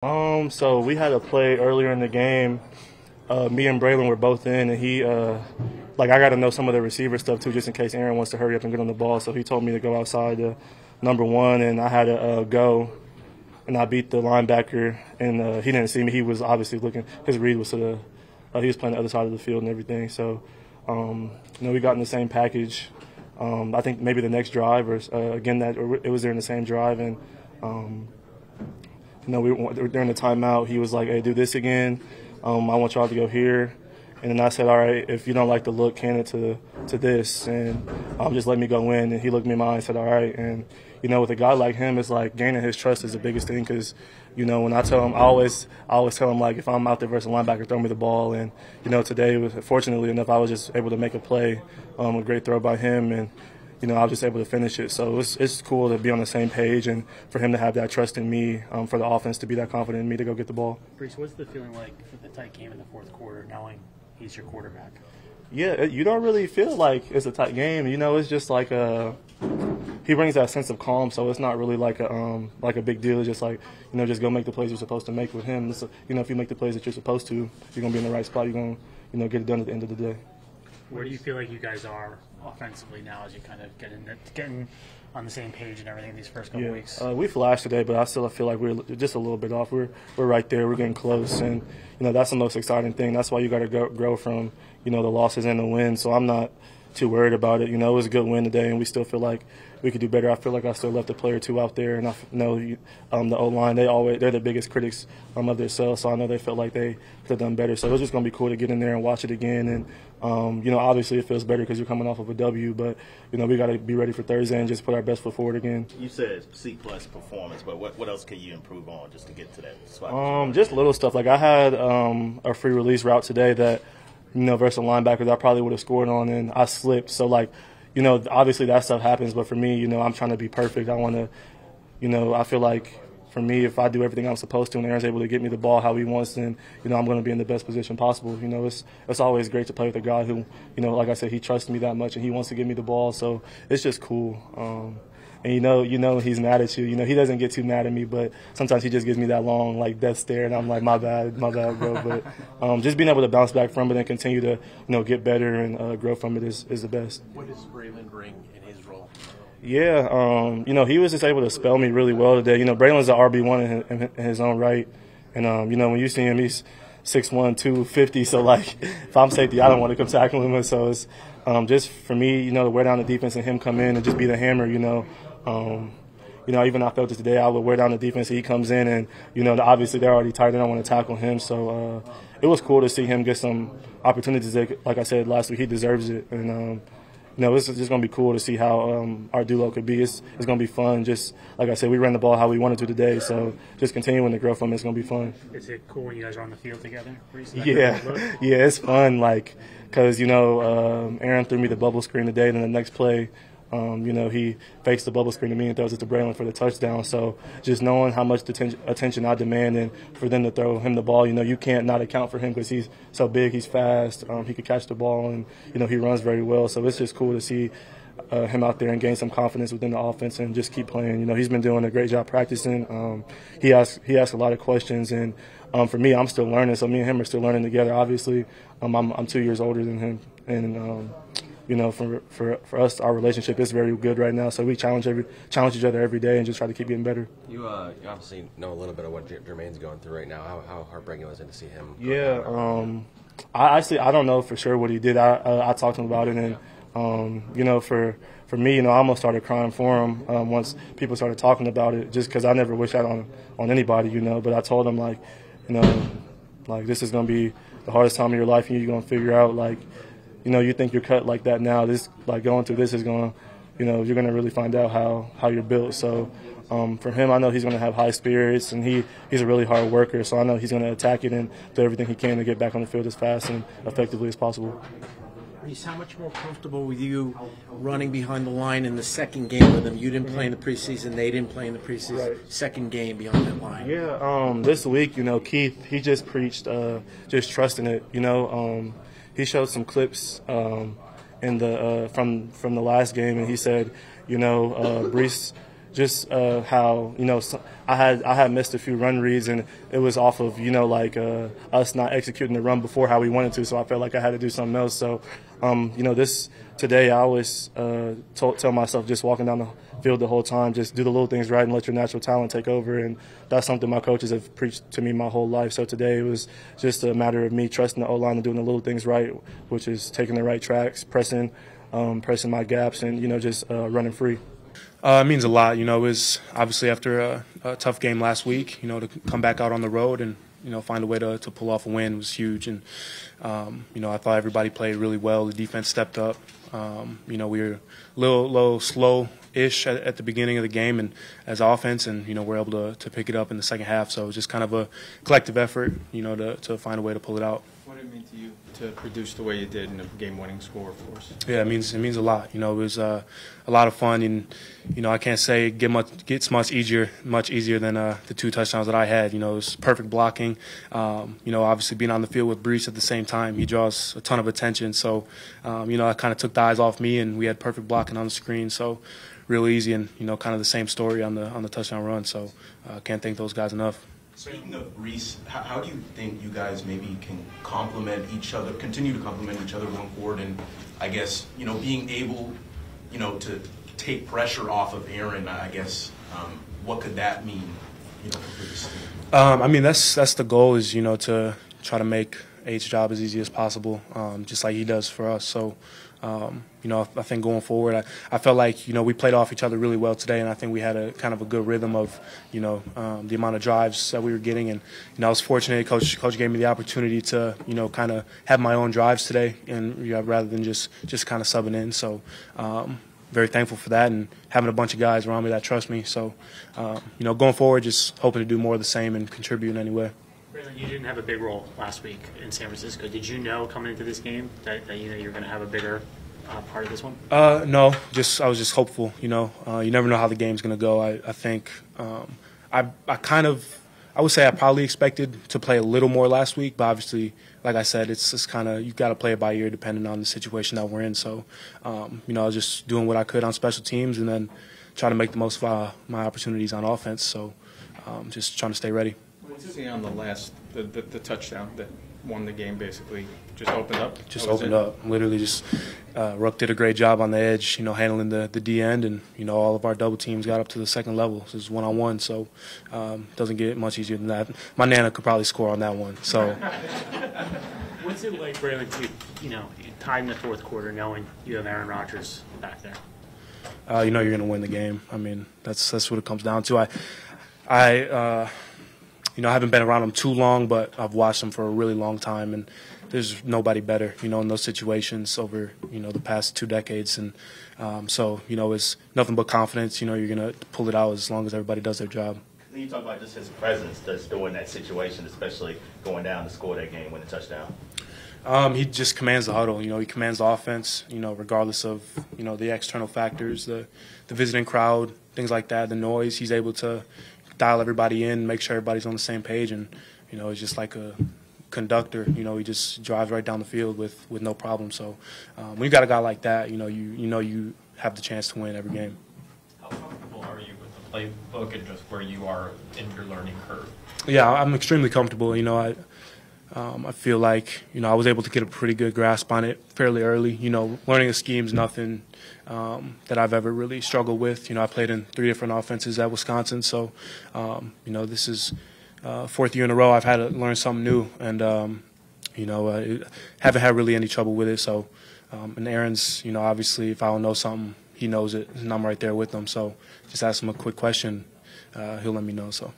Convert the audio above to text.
So we had a play earlier in the game. Me and Braelon were both in, and he, I got to know some of the receiver stuff too, just in case Aaron wants to hurry up and get on the ball. So he told me to go outside to number one, and I had to go, and I beat the linebacker, and he didn't see me. He was obviously looking. His read was to the, he was playing the other side of the field and everything. So, we got in the same package. I think maybe the next drive, or it was during the same drive, and. During the timeout, he was like, "Hey, do this again. I want y'all to go here." And then I said, "All right, if you don't like the look, hand it to this." And just let me go in. And he looked me in my eye and said, "All right." And, with a guy like him, it's like gaining his trust is the biggest thing because, when I tell him, I always tell him, like, if I'm out there versus a linebacker, throw me the ball. And, today, fortunately enough, I was just able to make a play, a great throw by him. And, I was just able to finish it. So it's cool to be on the same page and for him to have that trust in me, for the offense to be that confident in me to go get the ball. Breece, what's the feeling like for the tight game in the fourth quarter, knowing he's your quarterback? Yeah, you don't really feel like it's a tight game. It's just like he brings that sense of calm, so it's not really like a big deal. It's just like, just go make the plays you're supposed to make with him. So, if you make the plays that you're supposed to, you're going to be in the right spot. You're going to, get it done at the end of the day. Where do you feel like you guys are offensively now as you kind of getting on the same page and everything these first couple weeks? We flashed today, but I still feel like we're just a little bit off. We're right there. We're getting close, and that's the most exciting thing. That's why you got to grow from the losses and the wins. So I'm not too worried about it. It was a good win today, and we still feel like we could do better. I feel like I still left a player or two out there, and I know the O-line, they're the biggest critics of themselves, so I know they felt like they could have done better. So it was just going to be cool to get in there and watch it again. And, obviously it feels better because you're coming off of a W, but, we got to be ready for Thursday and just put our best foot forward again. You said C-plus performance, but what else can you improve on just to get to that spot? Just little stuff. Like I had a free release route today that, versus linebackers I probably would have scored on, and I slipped. So, obviously that stuff happens, but for me, I'm trying to be perfect. I want to, I feel like for me, if I do everything I'm supposed to and Aaron's able to get me the ball how he wants, then, I'm going to be in the best position possible. It's always great to play with a guy who, like I said, he trusts me that much and he wants to give me the ball. So it's just cool. And he's mad at you. He doesn't get too mad at me, but sometimes he just gives me that long, death stare, and I'm like, my bad, bro. But just being able to bounce back from it and continue to, get better and grow from it is the best. What does Braelon bring in his role? Yeah, he was just able to spell me really well today. Braelon's an RB1 in his own right, and when you see him, he's 6'1", 250. So if I'm safety, I don't want to come tackle him. And so it's just for me, to wear down the defense and him come in and just be the hammer. Even I felt it today. I would wear down the defense. He comes in, and obviously they're already tired. They don't want to tackle him. So it was cool to see him get some opportunities. Like I said last week, he deserves it. And it's just going to be cool to see how our duo could be. It's going to be fun. Just like I said, we ran the ball how we wanted to today. So just continuing to grow from it's going to be fun. Is it cool when you guys are on the field together? Yeah, it's fun. Because Aaron threw me the bubble screen today, and then the next play. He fakes the bubble screen to me and throws it to Braelon for the touchdown. So just knowing how much attention I demand and for them to throw him the ball, you can't not account for him because he's so big, he's fast, he can catch the ball, and, he runs very well. So it's just cool to see him out there and gain some confidence within the offense and just keep playing. He's been doing a great job practicing. He asks a lot of questions, and for me, I'm still learning. So me and him are still learning together. Obviously, I'm 2 years older than him, and for us, our relationship is very good right now. So we challenge each other every day and just try to keep getting better. You obviously know a little bit of what Jermaine's going through right now. How heartbreaking was it to see him? Yeah, I don't know for sure what he did. I talked to him about it, and for me, I almost started crying for him once people started talking about it, just because I never wish that on anybody, But I told him this is gonna be the hardest time of your life, and you're gonna figure out you think you're cut like that now. This, going through this is going to, you're going to really find out how you're built. So for him, I know he's going to have high spirits, and he's a really hard worker. So I know he's going to attack it and do everything he can to get back on the field as fast and effectively as possible. Breece, how much more comfortable with you running behind the line in the second game with them? You didn't play in the preseason. They didn't play in the preseason. Right. Second game beyond that line. Yeah, this week, Keith, he just preached just trusting it, He showed some clips from the last game, and he said, Breece, just how I had missed a few run reads, and it was off of us not executing the run before how we wanted to. So I felt like I had to do something else. So this today I always tell myself, just walking down the field the whole time, just do the little things right and let your natural talent take over. And that's something my coaches have preached to me my whole life. So today it was just a matter of me trusting the O-line and doing the little things right, which is taking the right tracks, pressing my gaps, and just running free. It means a lot. It was obviously after a tough game last week, to come back out on the road and, find a way to pull off a win was huge. And, I thought everybody played really well. The defense stepped up. We were a little slow-ish at the beginning of the game and as offense, and, we're able to pick it up in the second half. So it was just kind of a collective effort, to find a way to pull it out. What did it mean to you to produce the way you did in a game-winning score, of course? Yeah, it means a lot. It was a lot of fun, and I can't say it gets much easier than the 2 touchdowns that I had. It was perfect blocking. Obviously being on the field with Breece at the same time, he draws a ton of attention. So, I kind of took the eyes off me, and we had perfect blocking on the screen. So, real easy, and kind of the same story on the touchdown run. So, can't thank those guys enough. Speaking of Breece, how do you think you guys maybe can complement each other, continue to complement each other going forward, and I guess being able to take pressure off of Aaron? I guess what could that mean for this team? That's the goal, is to try to make A's job as easy as possible, just like he does for us. So. I think going forward, I felt like, we played off each other really well today, and I think we had a kind of a good rhythm of, the amount of drives that we were getting. And, I was fortunate. Coach gave me the opportunity to, kind of have my own drives today, and rather than just kind of subbing in. So, very thankful for that, and having a bunch of guys around me that trust me. So, going forward, just hoping to do more of the same and contribute in any way. Braelon, you didn't have a big role last week in San Francisco. Did you know coming into this game that you're going to have a bigger part of this one? No, I was just hopeful. You never know how the game's going to go. I think I would say I probably expected to play a little more last week, but obviously, like I said, it's kind of, you've got to play it by ear depending on the situation that we're in. So, I was just doing what I could on special teams, and then trying to make the most of my opportunities on offense. So, just trying to stay ready. What did you see on the last the touchdown that won the game? Basically, just opened up. Just opened up. Literally, just Ruck did a great job on the edge. Handling the D end, and all of our double teams got up to the second level. So it was 1-on-1. So doesn't get much easier than that. My Nana could probably score on that one. So. What's it like, Braelon, to tied in the fourth quarter, knowing you have Aaron Rodgers back there? You're going to win the game. That's what it comes down to. I haven't been around him too long, but I've watched him for a really long time, and there's nobody better, in those situations over, the past 2 decades. And so, it's nothing but confidence. You're going to pull it out as long as everybody does their job. You talk about just his presence just during that situation, especially going down to score that game, win the touchdown. He just commands the huddle. He commands the offense, regardless of, the external factors, the visiting crowd, things like that, the noise. He's able to dial everybody in, make sure everybody's on the same page, and he's just like a conductor. He just drives right down the field with no problem. So when you got a guy like that, you have the chance to win every game. How comfortable are you with the playbook and just where you are in your learning curve? Yeah, I'm extremely comfortable. I feel like I was able to get a pretty good grasp on it fairly early. Learning a scheme's nothing that I've ever really struggled with. I played in 3 different offenses at Wisconsin, so this is 4th year in a row I've had to learn something new, and haven't had really any trouble with it. So, and Aaron's, obviously, if I don't know something, he knows it, and I'm right there with him. So, just ask him a quick question, he'll let me know. So.